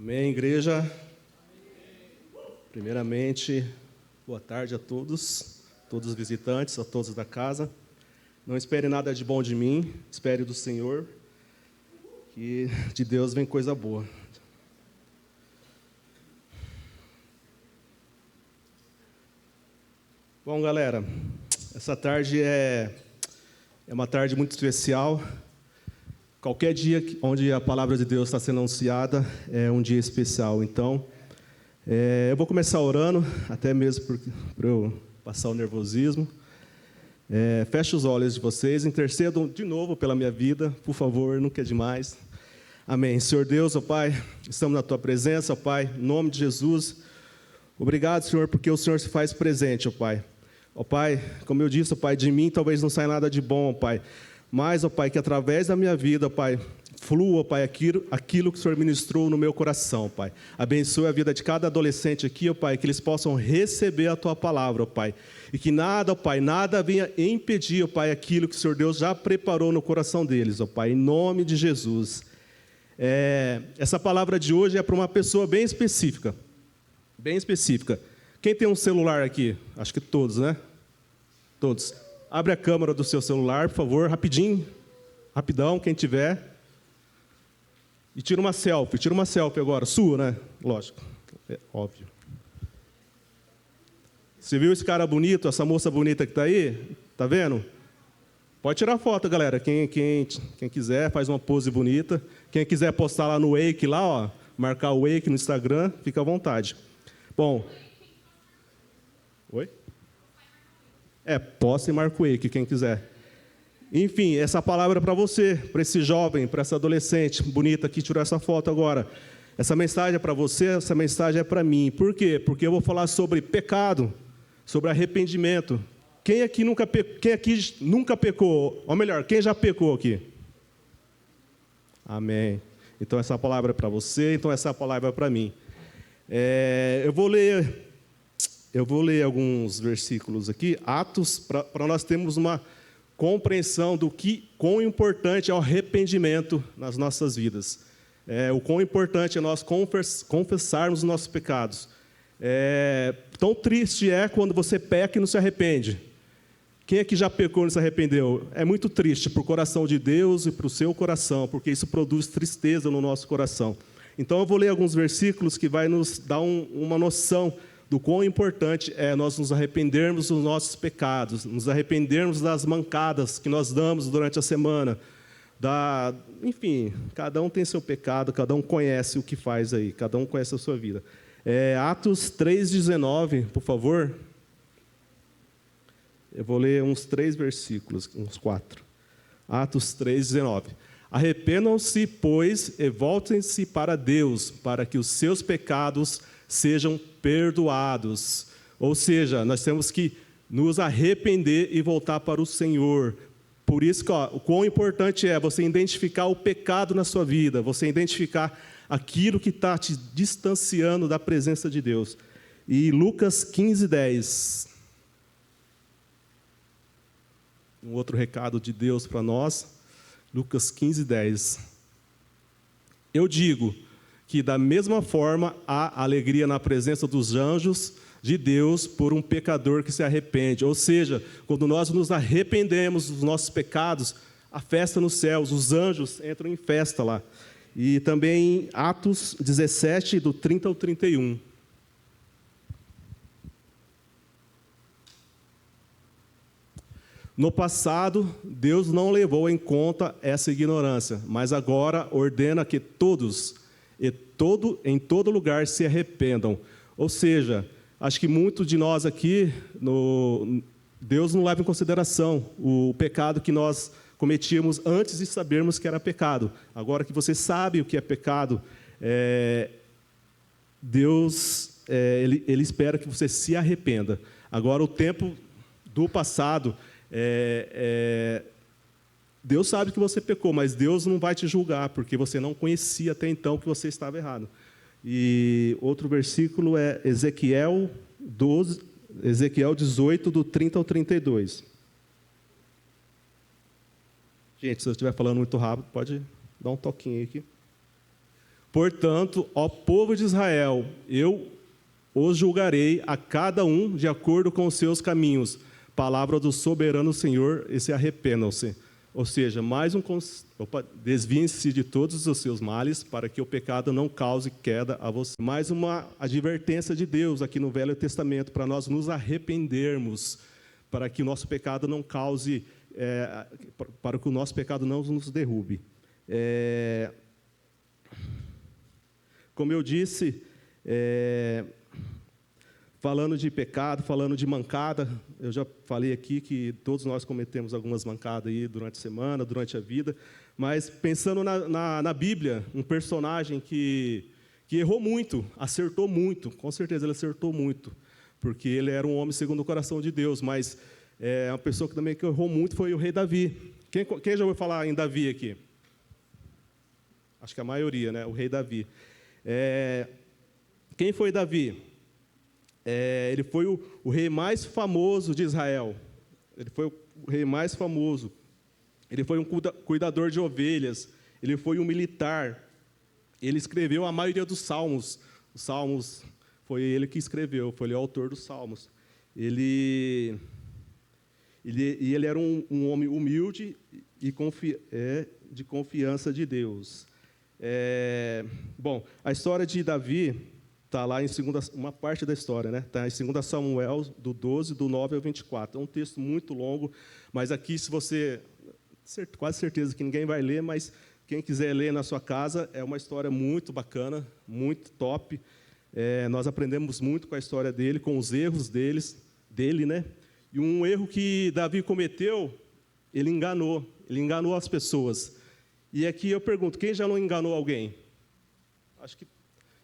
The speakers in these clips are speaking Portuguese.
Amém, igreja. Primeiramente, boa tarde a todos os visitantes, a todos da casa. Não espere nada de bom de mim, espere do Senhor, que de Deus vem coisa boa. Bom, galera, essa tarde é uma tarde muito especial. Qualquer dia onde a palavra de Deus está sendo anunciada é um dia especial. Então, eu vou começar orando, até mesmo para eu passar o nervosismo. Feche os olhos de vocês, intercedam de novo pela minha vida, por favor, nunca é demais. Amém. Senhor Deus, ó Pai, estamos na Tua presença, ó Pai, em nome de Jesus. Obrigado, Senhor, porque o Senhor se faz presente, ó Pai. Ó Pai, como eu disse, ó Pai, de mim talvez não saia nada de bom, ó Pai. Mas, ó Pai, que através da minha vida, ó Pai, flua, ó Pai, aquilo que o Senhor ministrou no meu coração, ó Pai. Abençoe a vida de cada adolescente aqui, ó Pai, que eles possam receber a Tua palavra, ó Pai. E que nada, ó Pai, nada venha impedir, ó Pai, aquilo que o Senhor Deus já preparou no coração deles, ó Pai, em nome de Jesus. Essa palavra de hoje é para uma pessoa bem específica. Bem específica. Quem tem um celular aqui? Acho que todos, né? Todos. Abre a câmera do seu celular, por favor, rapidinho. Rapidão, quem tiver. E tira uma selfie agora. Sua, né? Lógico. É óbvio. Você viu esse cara bonito, essa moça bonita que está aí? Tá vendo? Pode tirar foto, galera. Quem quiser, faz uma pose bonita. Quem quiser postar lá no Wake, lá, ó, marcar o Wake no Instagram, fica à vontade. Bom. Oi? Posta e marca o Wake, quem quiser. Enfim, essa palavra é para você, para esse jovem, para essa adolescente bonita que tirou essa foto agora. Essa mensagem é para você, essa mensagem é para mim. Por quê? Porque eu vou falar sobre pecado, sobre arrependimento. Quem aqui nunca pecou? Ou melhor, quem já pecou aqui? Amém. Então essa palavra é para você, então essa palavra é para mim. Eu vou ler alguns versículos aqui, Atos, para nós termos uma compreensão do quão importante é o arrependimento nas nossas vidas. O quão importante é nós confessarmos os nossos pecados. Tão triste é quando você peca e não se arrepende. Quem aqui já pecou e não se arrependeu? É muito triste para o coração de Deus e para o seu coração, porque isso produz tristeza no nosso coração. Então eu vou ler alguns versículos que vai nos dar uma noção do quão importante é nós nos arrependermos dos nossos pecados, nos arrependermos das mancadas que nós damos durante a semana. Enfim, cada um tem seu pecado, cada um conhece o que faz aí, cada um conhece a sua vida. Atos 3,19, por favor. Eu vou ler uns 3 versículos, uns 4. Atos 3,19. Arrependam-se, pois, e voltem-se para Deus, para que os seus pecados sejam perdoados. Ou seja, nós temos que nos arrepender e voltar para o Senhor. Por isso que o quão importante é você identificar o pecado na sua vida, você identificar aquilo que está te distanciando da presença de Deus. E Lucas 15:10. Um outro recado de Deus para nós. Lucas 15:10. Eu digo que da mesma forma há alegria na presença dos anjos de Deus por um pecador que se arrepende. Ou seja, quando nós nos arrependemos dos nossos pecados, a festa nos céus, os anjos entram em festa lá. E também Atos 17, do 30 ao 31. No passado, Deus não levou em conta essa ignorância, mas agora ordena que todos em todo lugar se arrependam. Ou seja, acho que muitos de nós aqui, Deus não leva em consideração o pecado que nós cometíamos antes de sabermos que era pecado. Agora que você sabe o que é pecado, Deus ele espera que você se arrependa. Agora, o tempo do passado, Deus sabe que você pecou, mas Deus não vai te julgar, porque você não conhecia até então que você estava errado. E outro versículo é Ezequiel 18, do 30 ao 32. Gente, se eu estiver falando muito rápido, pode dar um toquinho aqui. Portanto, ó povo de Israel, eu os julgarei a cada um de acordo com os seus caminhos. Palavra do soberano Senhor, e se arrependam-se. Ou seja, desviem-se de todos os seus males, para que o pecado não cause queda a você. Mais uma advertência de Deus aqui no Velho Testamento, para nós nos arrependermos, para que o nosso pecado não cause, para que o nosso pecado não nos derrube. Como eu disse, falando de pecado, falando de mancada, eu já falei aqui que todos nós cometemos algumas mancadas aí durante a semana, durante a vida, mas pensando na Bíblia, um personagem que errou muito, acertou muito, com certeza ele acertou muito, porque ele era um homem segundo o coração de Deus, mas uma pessoa que também errou muito foi o rei Davi. Quem já ouviu falar em Davi aqui? Acho que a maioria, né? O rei Davi. Quem foi Davi? Ele foi o rei mais famoso de Israel. Ele foi o rei mais famoso. Ele foi um cuidador de ovelhas. Ele foi um militar. Ele escreveu a maioria dos salmos. Os salmos foi ele que escreveu, foi ele o autor dos salmos. Ele era um homem humilde e de confiança de Deus. Bom, a história de Davi está lá em uma parte da história, né? Está em 2 Samuel, do 12, do 9 ao 24. É um texto muito longo, mas aqui, se você... Quase certeza que ninguém vai ler, mas quem quiser ler na sua casa, é uma história muito bacana, muito top. Nós aprendemos muito com a história dele, com os erros dele, né? E um erro que Davi cometeu, ele enganou as pessoas. E aqui eu pergunto, quem já não enganou alguém? Acho que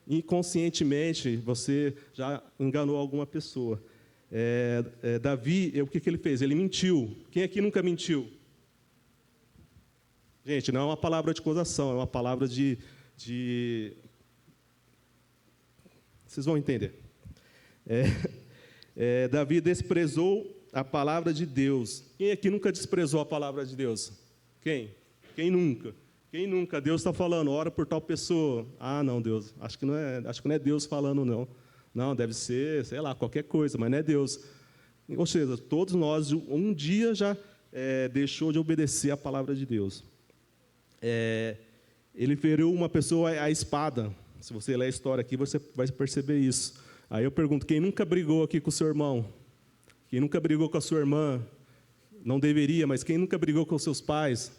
inconscientemente você já enganou alguma pessoa. Davi, o que ele fez? Ele mentiu. Quem aqui nunca mentiu? Gente, não é uma palavra de acusação, é uma palavra de... Vocês vão entender. Davi desprezou a palavra de Deus. Quem aqui nunca desprezou a palavra de Deus? Quem? Quem nunca? Quem nunca? Deus está falando, ora por tal pessoa. Ah, não, Deus, acho que não é Deus falando, não. Não, deve ser, sei lá, qualquer coisa, mas não é Deus. Ou seja, todos nós, um dia já deixou de obedecer a palavra de Deus. Ele feriu uma pessoa à espada. Se você ler a história aqui, você vai perceber isso. Aí eu pergunto, quem nunca brigou aqui com o seu irmão? Quem nunca brigou com a sua irmã? Não deveria, mas quem nunca brigou com os seus pais?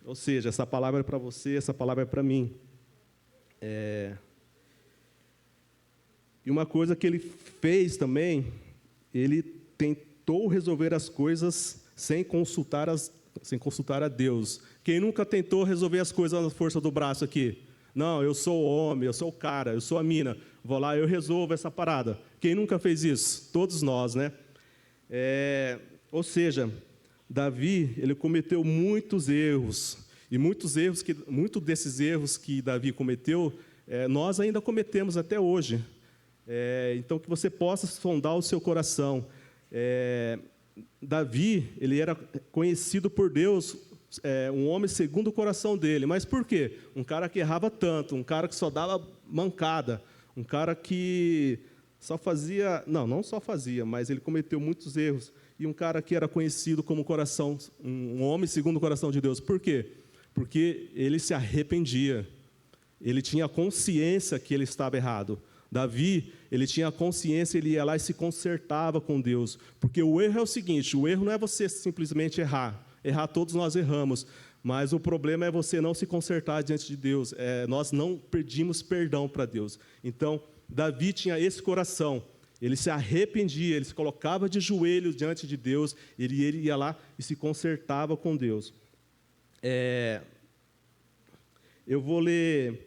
Ou seja, essa palavra é para você, essa palavra é para mim. E uma coisa que ele fez também, ele tentou resolver as coisas sem consultar a Deus. Quem nunca tentou resolver as coisas na força do braço aqui? Não, eu sou o homem, eu sou o cara, eu sou a mina. Vou lá, eu resolvo essa parada. Quem nunca fez isso? Todos nós, né? Ou seja, Davi, ele cometeu muitos erros. E muitos desses erros que Davi cometeu, nós ainda cometemos até hoje. Então, que você possa sondar o seu coração. Davi, ele era conhecido por Deus, um homem segundo o coração dele. Mas por quê? Um cara que errava tanto, um cara que só dava mancada, um cara que só fazia... Não só fazia, mas ele cometeu muitos erros. E um cara que era conhecido como um homem segundo o coração de Deus. Por quê? Porque ele se arrependia. Ele tinha consciência que ele estava errado. Davi, ele tinha consciência, ele ia lá e se consertava com Deus. Porque o erro é o seguinte, o erro não é você simplesmente errar. Errar todos nós erramos. Mas o problema é você não se consertar diante de Deus. Nós não pedimos perdão para Deus. Então, Davi tinha esse coração. Ele se arrependia, ele se colocava de joelhos diante de Deus, ele ia lá e se consertava com Deus. Eu vou ler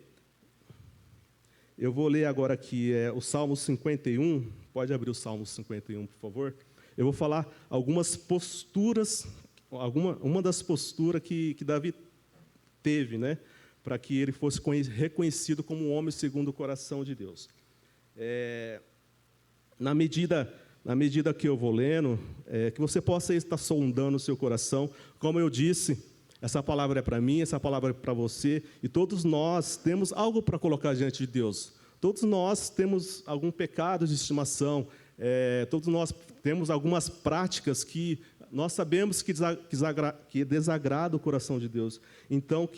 agora aqui o Salmo 51. Pode abrir o Salmo 51, por favor. Eu vou falar algumas posturas, uma das posturas que Davi teve, né, para que ele fosse reconhecido como um homem segundo o coração de Deus. Na medida que eu vou lendo, que você possa estar sondando o seu coração. Como eu disse, Essa palavra é para mim, essa palavra é para você, e todos nós temos algo para colocar diante de Deus. Todos nós temos algum pecado de estimação, todos nós temos algumas práticas que nós sabemos que desagrada o coração de Deus. Então,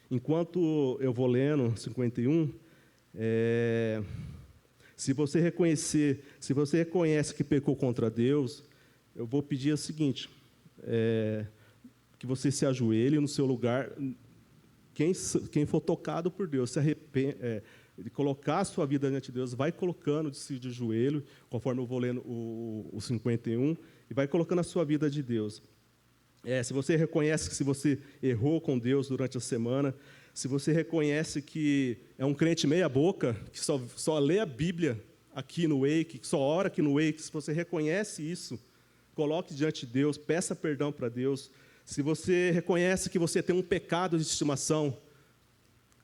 enquanto eu vou lendo 51, se você reconhece que pecou contra Deus, eu vou pedir o seguinte, que você se ajoelhe no seu lugar. Quem for tocado por Deus, se arrepende, de colocar a sua vida diante de Deus, vai colocando de joelho, conforme eu vou lendo o 51, e vai colocando a sua vida de Deus. Se você reconhece que se você errou com Deus durante a semana, se você reconhece que é um crente meia boca, que só lê a Bíblia aqui no Wake, que só ora aqui no Wake, se você reconhece isso, coloque diante de Deus, peça perdão para Deus. Se você reconhece que você tem um pecado de estimação,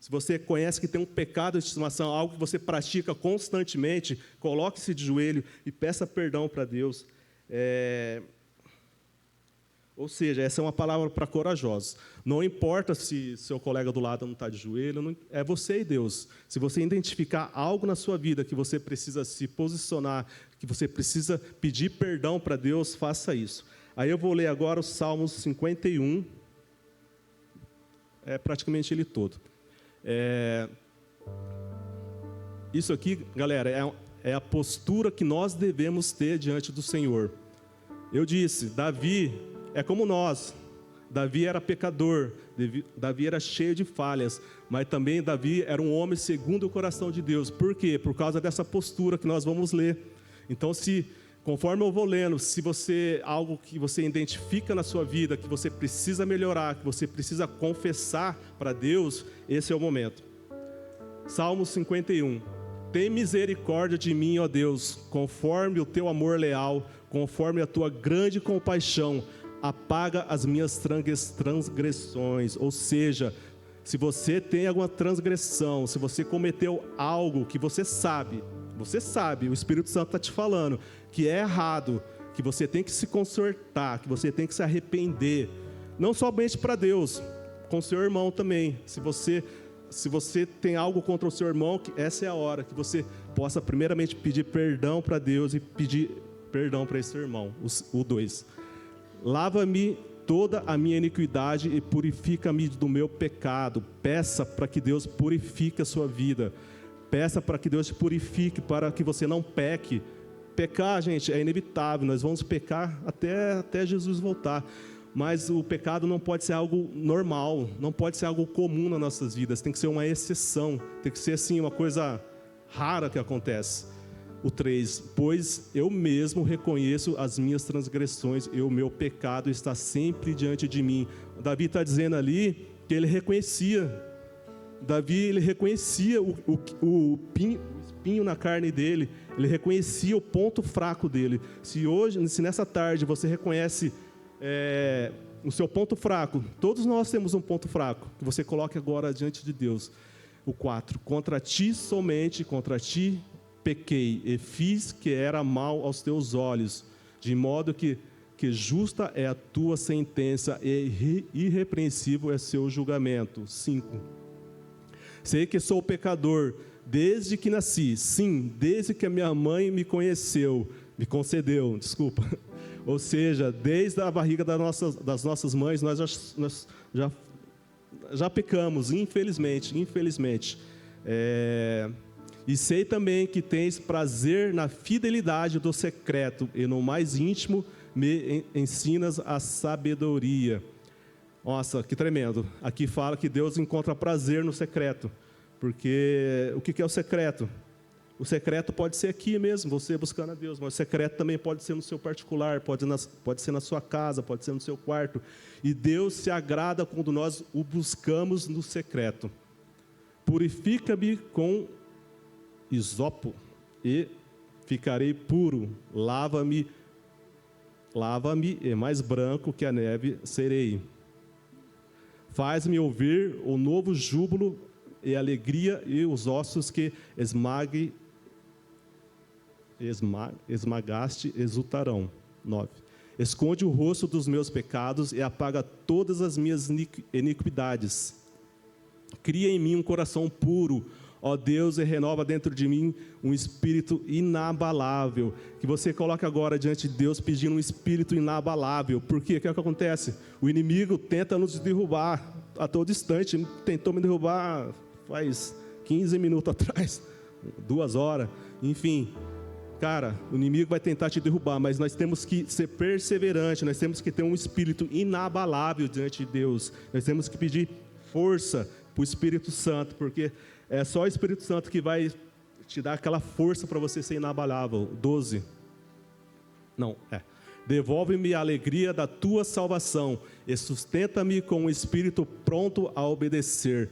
se você reconhece que tem um pecado de estimação, algo que você pratica constantemente, coloque-se de joelho e peça perdão para Deus. Ou seja, essa é uma palavra para corajosos. Não importa se seu colega do lado não está de joelho, é você e Deus. Se você identificar algo na sua vida que você precisa se posicionar, que você precisa pedir perdão para Deus, faça isso. Aí eu vou ler agora o Salmos 51, praticamente ele todo. Isso aqui, galera, é a postura que nós devemos ter diante do Senhor. Eu disse, Davi é como nós. Davi era pecador, Davi era cheio de falhas, mas também Davi era um homem segundo o coração de Deus. Por quê? Por causa dessa postura que nós vamos ler. Então, conforme eu vou lendo, se algo que você identifica na sua vida, que você precisa melhorar, que você precisa confessar para Deus, esse é o momento. Salmo 51. Tem misericórdia de mim, ó Deus, conforme o teu amor leal, conforme a tua grande compaixão, apaga as minhas transgressões. Ou seja, se você tem alguma transgressão, se você cometeu algo que você sabe, o Espírito Santo está te falando que é errado, que você tem que se consertar, que você tem que se arrepender, não somente para Deus, com o seu irmão também. Se você tem algo contra o seu irmão, essa é a hora que você possa primeiramente pedir perdão para Deus e pedir perdão para esse irmão, o 2. Lava-me toda a minha iniquidade e purifica-me do meu pecado. Peça para que Deus purifique a sua vida. Peça para que Deus te purifique, para que você não peque. Pecar, gente, é inevitável. Nós vamos pecar até Jesus voltar. Mas o pecado não pode ser algo normal, não pode ser algo comum nas nossas vidas. Tem que ser uma exceção. Tem que ser, assim, uma coisa rara que acontece. O 3, pois eu mesmo reconheço as minhas transgressões e o meu pecado está sempre diante de mim. Davi está dizendo ali que ele reconhecia. Davi reconhecia o espinho na carne dele. Ele reconhecia o ponto fraco dele. Se nessa tarde você reconhece o seu ponto fraco, todos nós temos um ponto fraco, que você coloque agora diante de Deus. O 4, contra ti somente, contra ti pequei e fiz que era mal aos teus olhos, de modo que justa é a tua sentença e irrepreensível é seu julgamento. 5. Sei que sou pecador desde que nasci, sim, desde que a minha mãe me concedeu, ou seja, desde a barriga das nossas mães, nós já pecamos, infelizmente. E sei também que tens prazer na fidelidade do secreto, e no mais íntimo me ensinas a sabedoria. Nossa, que tremendo. Aqui fala que Deus encontra prazer no secreto. Porque o que é o secreto? O secreto pode ser aqui mesmo, você buscando a Deus, mas o secreto também pode ser no seu particular, pode ser na sua casa, pode ser no seu quarto. E Deus se agrada quando nós o buscamos no secreto. Purifica-me com hisopo e ficarei puro. Lava-me e mais branco que a neve serei. Faz-me ouvir o novo júbilo e alegria, e os ossos que esmagaste exultarão. 9. Esconde o rosto dos meus pecados e apaga todas as minhas iniquidades. Cria em mim um coração puro, ó Deus, e renova dentro de mim um espírito inabalável. Que você coloque agora diante de Deus pedindo um espírito inabalável. Porque o que acontece? O inimigo tenta nos derrubar a todo instante. Tentou me derrubar faz 15 minutos atrás, 2 horas, enfim. Cara, o inimigo vai tentar te derrubar, mas nós temos que ser perseverantes, nós temos que ter um espírito inabalável diante de Deus. Nós temos que pedir força para o Espírito Santo, porque é só o Espírito Santo que vai te dar aquela força para você ser inabalável. 12. Devolve-me a alegria da tua salvação e sustenta-me com um espírito pronto a obedecer.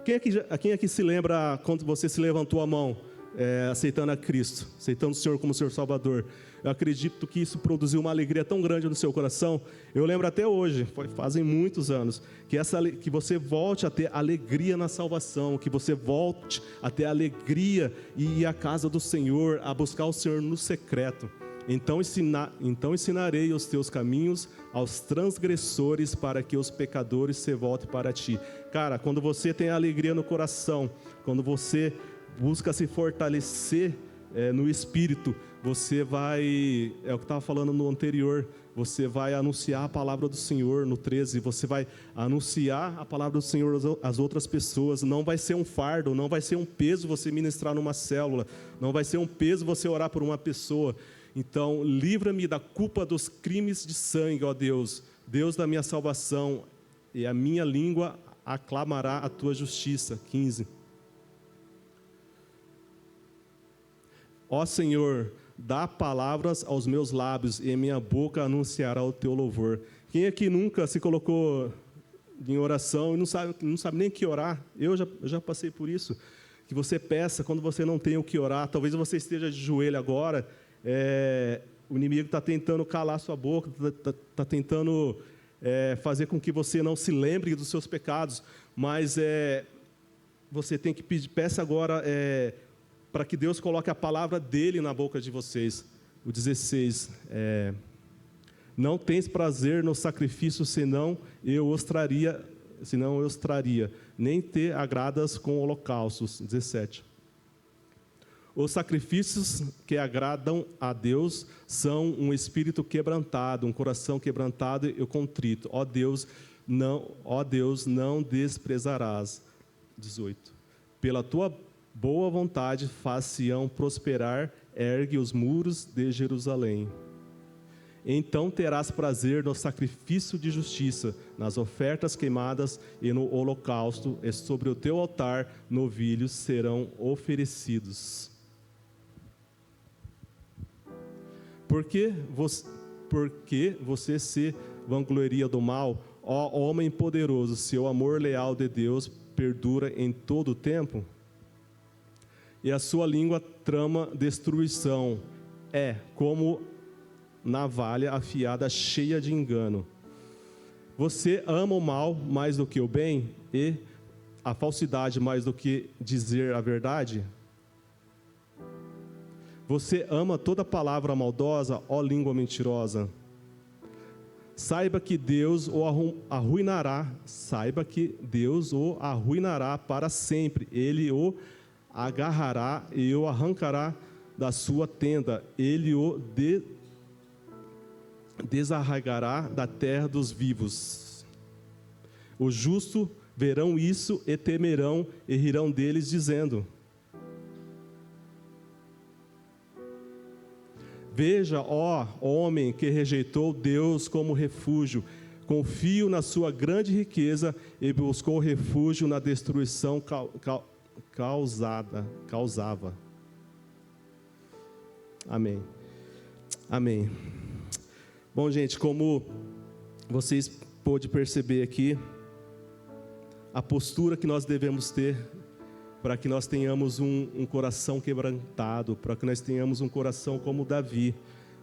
Quem aqui se lembra quando você se levantou a mão, aceitando a Cristo, aceitando o Senhor como Senhor Salvador? Eu acredito que isso produziu uma alegria tão grande no seu coração. Eu lembro até hoje, fazem muitos anos, que você volte a ter alegria na salvação, que você volte a ter alegria e ir à casa do Senhor, a buscar o Senhor no secreto. Então ensinarei os teus caminhos aos transgressores, para que os pecadores se voltem para ti. Cara, quando você tem alegria no coração, quando você busca se fortalecer no Espírito, você vai, é o que eu estava falando no anterior, você vai anunciar a palavra do Senhor no 13, você vai anunciar a palavra do Senhor às outras pessoas. Não vai ser um fardo, não vai ser um peso você ministrar numa célula, não vai ser um peso você orar por uma pessoa. Então, livra-me da culpa dos crimes de sangue, ó Deus, Deus da minha salvação, e a minha língua aclamará a tua justiça. 15. Ó Senhor, dá palavras aos meus lábios, e minha boca anunciará o teu louvor. Quem aqui nunca se colocou em oração e não sabe nem o que orar? Eu já passei por isso. Que você peça quando você não tem o que orar. Talvez você esteja de joelho agora, o inimigo está tentando calar sua boca, está tentando fazer com que você não se lembre dos seus pecados, mas você tem que pedir, peça agora para que Deus coloque a palavra dele na boca de vocês. O 16, não tens prazer no sacrifício, senão eu os traria, nem te agradas com holocaustos. 17. Os sacrifícios que agradam a Deus são um espírito quebrantado, um coração quebrantado e contrito. Ó Deus, não desprezarás. 18. Pela tua boa vontade faz-se-ão prosperar, ergue os muros de Jerusalém. Então terás prazer no sacrifício de justiça, nas ofertas queimadas e no holocausto, e sobre o teu altar novilhos serão oferecidos. Porque você se vangloria do mal, ó homem poderoso, seu amor leal de Deus perdura em todo o tempo? E a sua língua trama destruição, como navalha afiada cheia de engano. Você ama o mal mais do que o bem, e a falsidade mais do que dizer a verdade? Você ama toda palavra maldosa, ó língua mentirosa? Saiba que Deus o arruinará, para sempre. Ele o agarrará e o arrancará da sua tenda. Ele o desarraigará da terra dos vivos. Os justos verão isso e temerão e rirão deles, dizendo: veja, ó homem que rejeitou Deus como refúgio, confio na sua grande riqueza e buscou refúgio na destruição causava. Amém. Amém. Bom, gente, como vocês pôde perceber aqui, a postura que nós devemos ter para que nós tenhamos um coração quebrantado, para que nós tenhamos um coração como Davi.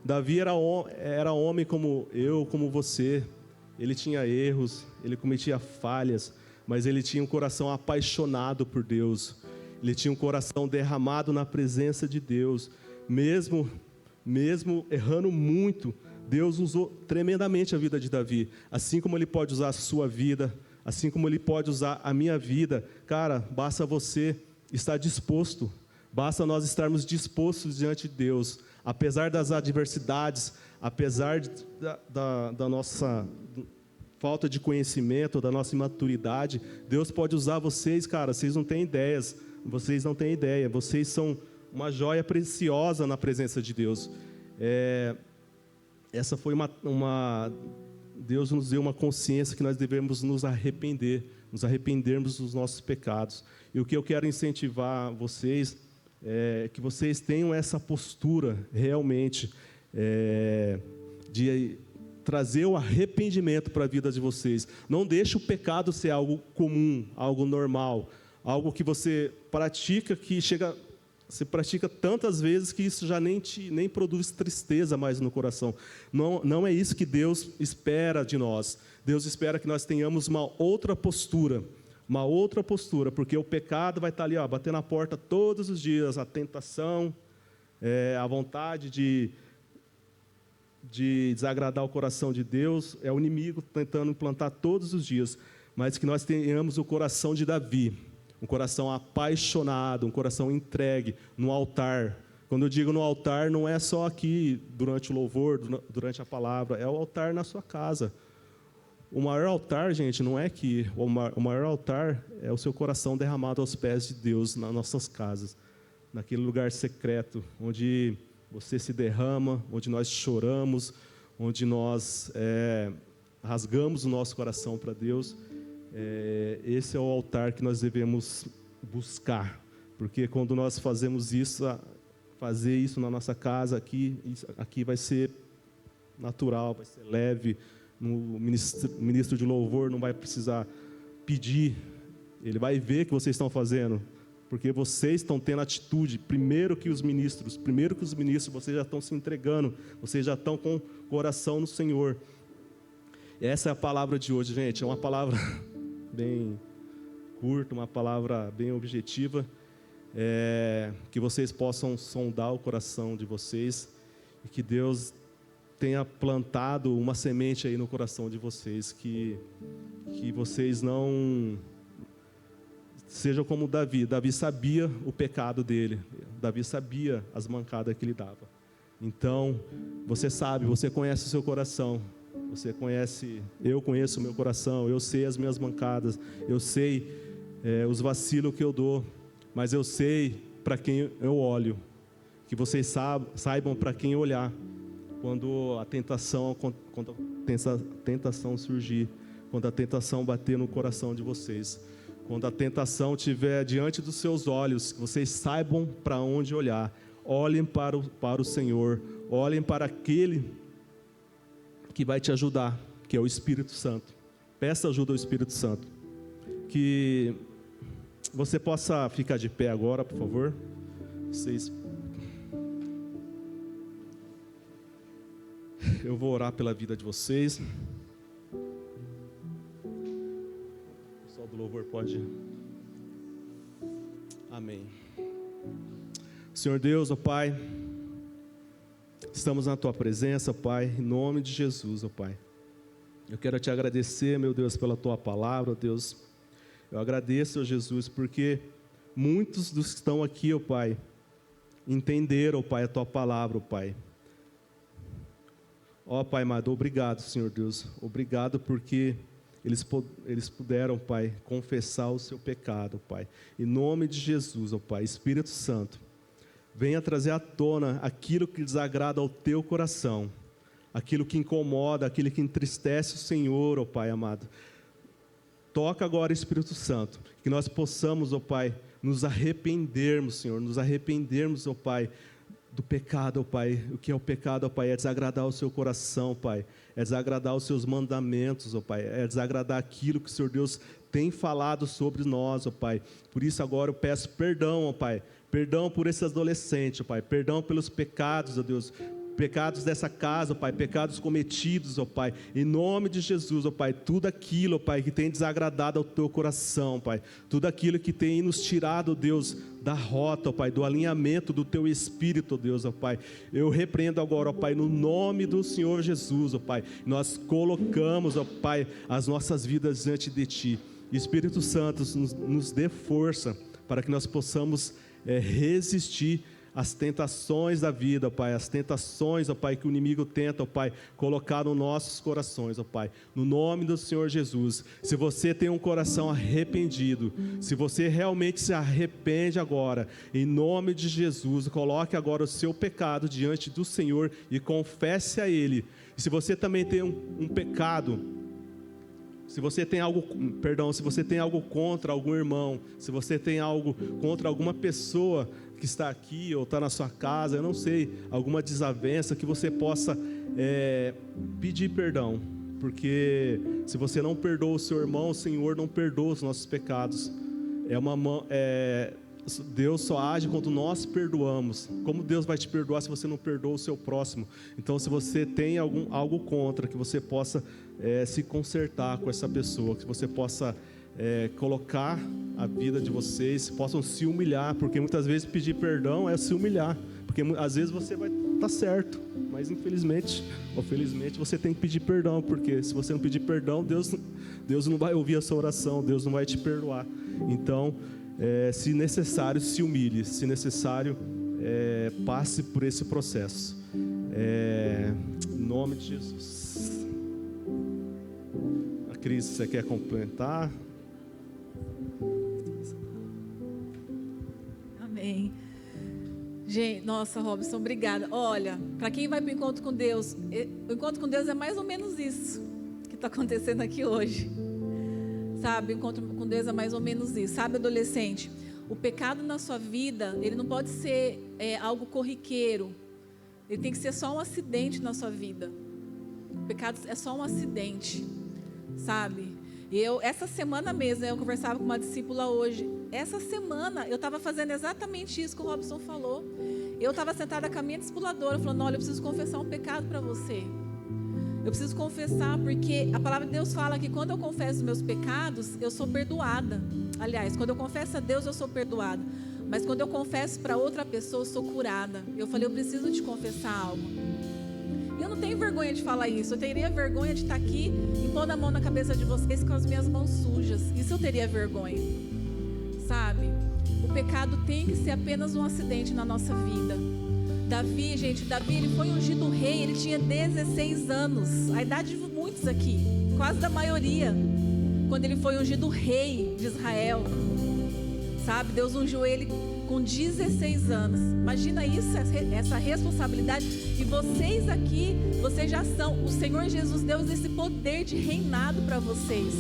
Davi era homem como eu, como você. Ele tinha erros, ele cometia falhas, mas ele tinha um coração apaixonado por Deus. Ele tinha um coração derramado na presença de Deus. Mesmo mesmo errando muito, Deus usou tremendamente a vida de Davi. Assim como Ele pode usar a sua vida, assim como Ele pode usar a minha vida, cara, basta você estar disposto, basta nós estarmos dispostos diante de Deus, apesar das adversidades, apesar da nossa falta de conhecimento, da nossa imaturidade, Deus pode usar vocês, cara, vocês não têm ideias, vocês não têm ideia, vocês são uma joia preciosa na presença de Deus. Essa foi Deus nos deu uma consciência que nós devemos nos arrependermos dos nossos pecados. E o que eu quero incentivar vocês é que vocês tenham essa postura realmente de trazer o arrependimento para a vida de vocês. Não deixe o pecado ser algo comum, algo normal, algo que você pratica, você pratica tantas vezes que isso já nem produz tristeza mais no coração. Não é isso que Deus espera de nós. Deus espera que nós tenhamos uma outra postura, porque o pecado vai estar ali, batendo na porta todos os dias, a tentação, a vontade de desagradar o coração de Deus, é o inimigo tentando implantar todos os dias, mas que nós tenhamos o coração de Davi, um coração apaixonado, um coração entregue no altar. Quando eu digo no altar, não é só aqui durante o louvor, durante a palavra, é o altar na sua casa. O maior altar, gente, não é aqui, o maior altar é o seu coração derramado aos pés de Deus nas nossas casas, naquele lugar secreto, onde você se derrama, onde nós choramos, onde nós rasgamos o nosso coração para Deus. Esse é o altar que nós devemos buscar, porque quando nós fazemos isso, fazer isso na nossa casa, aqui vai ser natural, vai ser leve. O ministro de louvor não vai precisar pedir, ele vai ver que vocês estão fazendo, porque vocês estão tendo atitude, primeiro que os ministros, vocês já estão se entregando, vocês já estão com o coração no Senhor. Essa é a palavra de hoje, gente, é uma palavra bem curta, uma palavra bem objetiva, que vocês possam sondar o coração de vocês, e que Deus tenha plantado uma semente aí no coração de vocês, que vocês não sejam como Davi. Davi sabia o pecado dele, Davi sabia as mancadas que ele dava. Então, você sabe, você conhece o seu coração, eu conheço o meu coração, eu sei as minhas mancadas, eu sei os vacilos que eu dou, mas eu sei para quem eu olho, que vocês saibam para quem olhar, quando a tentação surgir, quando a tentação bater no coração de vocês, quando a tentação estiver diante dos seus olhos, que vocês saibam para onde olhar. Olhem para o Senhor, olhem para aquele que vai te ajudar, que é o Espírito Santo. Peça ajuda ao Espírito Santo. Que você possa ficar de pé agora, por favor. Eu vou orar pela vida de vocês. Do louvor pode. Amém. Senhor Deus, ó Pai, estamos na Tua presença, Pai, em nome de Jesus, ó Pai. Eu quero te agradecer, meu Deus, pela Tua palavra, ó Deus. Eu agradeço, ó Jesus, porque muitos dos que estão aqui, ó Pai, entenderam, ó Pai, a Tua palavra, ó Pai. Ó Pai amado, obrigado, Senhor Deus, obrigado porque eles puderam, Pai, confessar o seu pecado, Pai. Em nome de Jesus, ó Pai, Espírito Santo, venha trazer à tona aquilo que desagrada ao teu coração, aquilo que incomoda, aquilo que entristece o Senhor, ó Pai amado. Toca agora, Espírito Santo, que nós possamos, ó Pai, nos arrependermos, Senhor, ó Pai, do pecado, ó Pai. O que é o pecado, ó Pai? É desagradar o seu coração, Pai. É desagradar os seus mandamentos, ó Pai. É desagradar aquilo que o Senhor Deus tem falado sobre nós, ó Pai. Por isso agora eu peço perdão, ó Pai. Perdão por esse adolescente, ó Pai. Perdão pelos pecados, ó Deus. pecados dessa casa, ó Pai, pecados cometidos, ó Pai, em nome de Jesus, ó Pai, tudo aquilo, ó Pai, que tem desagradado ao Teu coração, Pai, tudo aquilo que tem nos tirado, Deus, da rota, ó Pai, do alinhamento do Teu Espírito, ó Deus, ó Pai, eu repreendo agora, ó Pai, no nome do Senhor Jesus, ó Pai, nós colocamos, ó Pai, as nossas vidas diante de Ti. Espírito Santo, nos dê força para que nós possamos resistir às tentações da vida, ó Pai, as tentações, ó Pai, que o inimigo tenta, ó Pai, colocar nos nossos corações, ó Pai, no nome do Senhor Jesus. Se você tem um coração arrependido, se você realmente se arrepende agora, em nome de Jesus, coloque agora o seu pecado diante do Senhor e confesse a Ele. E se você também tem um pecado, se você tem algo contra algum irmão, se você tem algo contra alguma pessoa que está aqui ou está na sua casa, eu não sei, alguma desavença, que você possa pedir perdão, porque se você não perdoa o seu irmão, o Senhor não perdoa os nossos pecados. Deus só age quando nós perdoamos. Como Deus vai te perdoar se você não perdoa o seu próximo? Então, se você tem algo contra, que você possa se consertar com essa pessoa, que você possa colocar a vida de vocês, possam se humilhar, porque muitas vezes pedir perdão é se humilhar, porque às vezes você vai estar certo, mas infelizmente ou felizmente você tem que pedir perdão, porque se você não pedir perdão, Deus não vai ouvir a sua oração, Deus não vai te perdoar. Então, se necessário, se humilhe, se necessário, passe por esse processo, em nome de Jesus. A Cris, você quer complementar? Amém. Gente, nossa, Robson, obrigada. Olha, para quem vai para o encontro com Deus, o encontro com Deus é mais ou menos isso que está acontecendo aqui hoje. Sabe, o encontro com Deus é mais ou menos isso. Sabe, adolescente, o pecado na sua vida, ele não pode ser algo corriqueiro. Ele tem que ser só um acidente na sua vida. O pecado é só um acidente, sabe? Essa semana mesmo, eu conversava com uma discípula hoje. Essa semana, eu estava fazendo exatamente isso que o Robson falou. Eu estava sentada com a minha discipuladora, falando, olha, eu preciso confessar um pecado para você. Eu preciso confessar, porque a palavra de Deus fala que quando eu confesso os meus pecados, eu sou perdoada. Aliás, quando eu confesso a Deus, eu sou perdoada. Mas quando eu confesso para outra pessoa, eu sou curada. Eu falei, eu preciso te confessar algo. E eu não tenho vergonha de falar isso. Eu teria vergonha de estar aqui e pôr a mão na cabeça de vocês com as minhas mãos sujas. Isso eu teria vergonha. Sabe? O pecado tem que ser apenas um acidente na nossa vida. Davi, gente, ele foi ungido rei, ele tinha 16 anos, a idade de muitos aqui, quase da maioria, quando ele foi ungido rei de Israel, sabe, Deus ungiu ele com 16 anos, imagina isso, essa responsabilidade, e vocês aqui, vocês já são, o Senhor Jesus deu esse poder de reinado para vocês.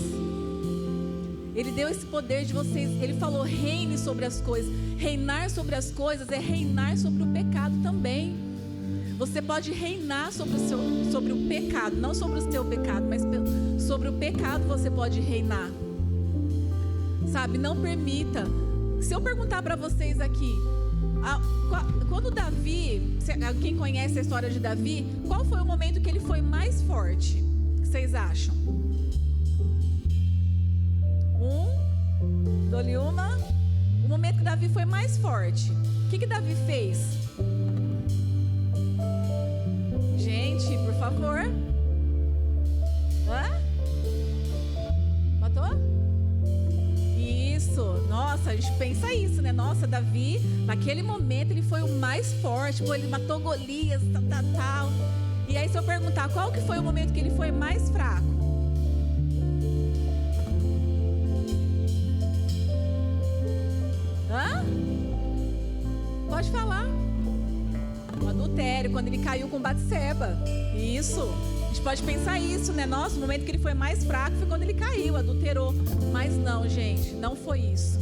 Ele deu esse poder de vocês. Ele falou, reine sobre as coisas. Reinar sobre as coisas é reinar sobre o pecado também. Você pode reinar sobre o pecado. Não sobre o seu pecado, mas sobre o pecado você pode reinar. Sabe, não permita. Se eu perguntar para vocês aqui, quando Davi, quem conhece a história de Davi, qual foi o momento que ele foi mais forte? O que vocês acham? Dou-lhe uma. O momento que Davi foi mais forte. O que Davi fez? Gente, por favor. Hã? Matou? Isso. Nossa, a gente pensa isso, né? Nossa, Davi, naquele momento ele foi o mais forte. Pô, ele matou Golias, tal. E aí se eu perguntar qual que foi o momento que ele foi mais fraco? Hã? Pode falar. O adultério, quando ele caiu com Batseba. Isso. A gente pode pensar isso, né? Nossa, o momento que ele foi mais fraco foi quando ele caiu, adulterou. Mas não, gente, não foi isso.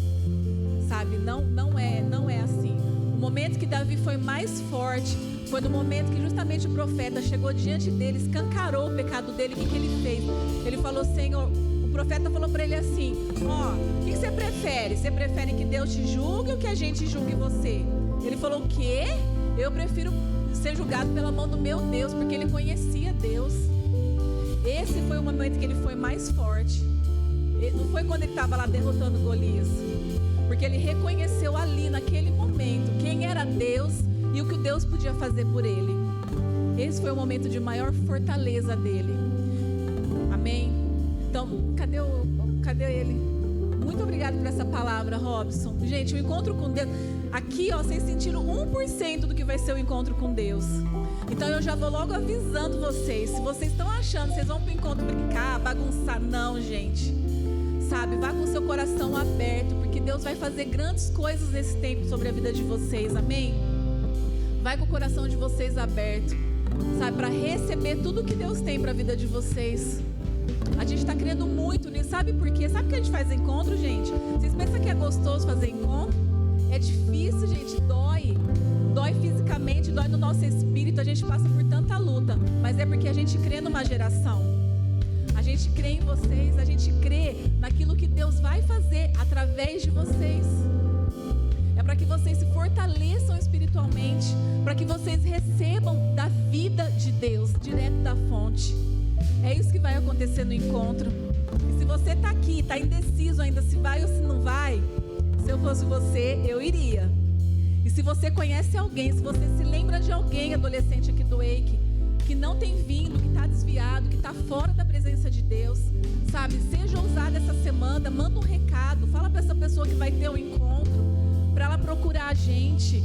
Sabe? Não é assim. O momento que Davi foi mais forte foi no momento que justamente o profeta chegou diante dele, escancarou o pecado dele. O que ele fez? Ele falou, Senhor... O profeta falou para ele assim, o que você prefere? Você prefere que Deus te julgue ou que a gente julgue você? Ele falou, o quê? Eu prefiro ser julgado pela mão do meu Deus, porque ele conhecia Deus. Esse foi o momento que ele foi mais forte. Não foi quando ele estava lá derrotando Golias, porque ele reconheceu ali, naquele momento, quem era Deus e o que o Deus podia fazer por ele. Esse foi o momento de maior fortaleza dele. Amém? Então, cadê ele? Muito obrigado por essa palavra, Robson. Gente, o encontro com Deus, aqui, ó, vocês sentiram 1% do que vai ser o encontro com Deus. Então eu já vou logo avisando vocês. Se vocês estão achando que vocês vão para o encontro brincar, bagunçar, não, gente. Sabe, vá com o seu coração aberto, porque Deus vai fazer grandes coisas nesse tempo sobre a vida de vocês, amém? Vai com o coração de vocês aberto, sabe, para receber tudo que Deus tem para a vida de vocês. A gente está crendo muito nisso, sabe por quê? Sabe por que a gente faz encontro, gente? Vocês pensam que é gostoso fazer encontro? É difícil, gente, dói fisicamente, dói no nosso espírito, a gente passa por tanta luta, mas é porque a gente crê numa geração. A gente crê em vocês, a gente crê naquilo que Deus vai fazer através de vocês. É para que vocês se fortaleçam espiritualmente, para que vocês recebam da vida de Deus, direto da fonte. É isso que vai acontecer no encontro. E se você está aqui, está indeciso ainda se vai ou se não vai, se eu fosse você, eu iria. E se você conhece alguém, se você se lembra de alguém, adolescente aqui do Wake, que não tem vindo, que está desviado, que está fora da presença de Deus, sabe, seja ousado essa semana, manda um recado, fala para essa pessoa que vai ter um encontro, para ela procurar a gente.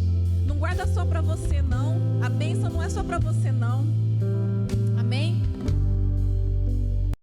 Não guarda só para você não, a bênção não é só para você não.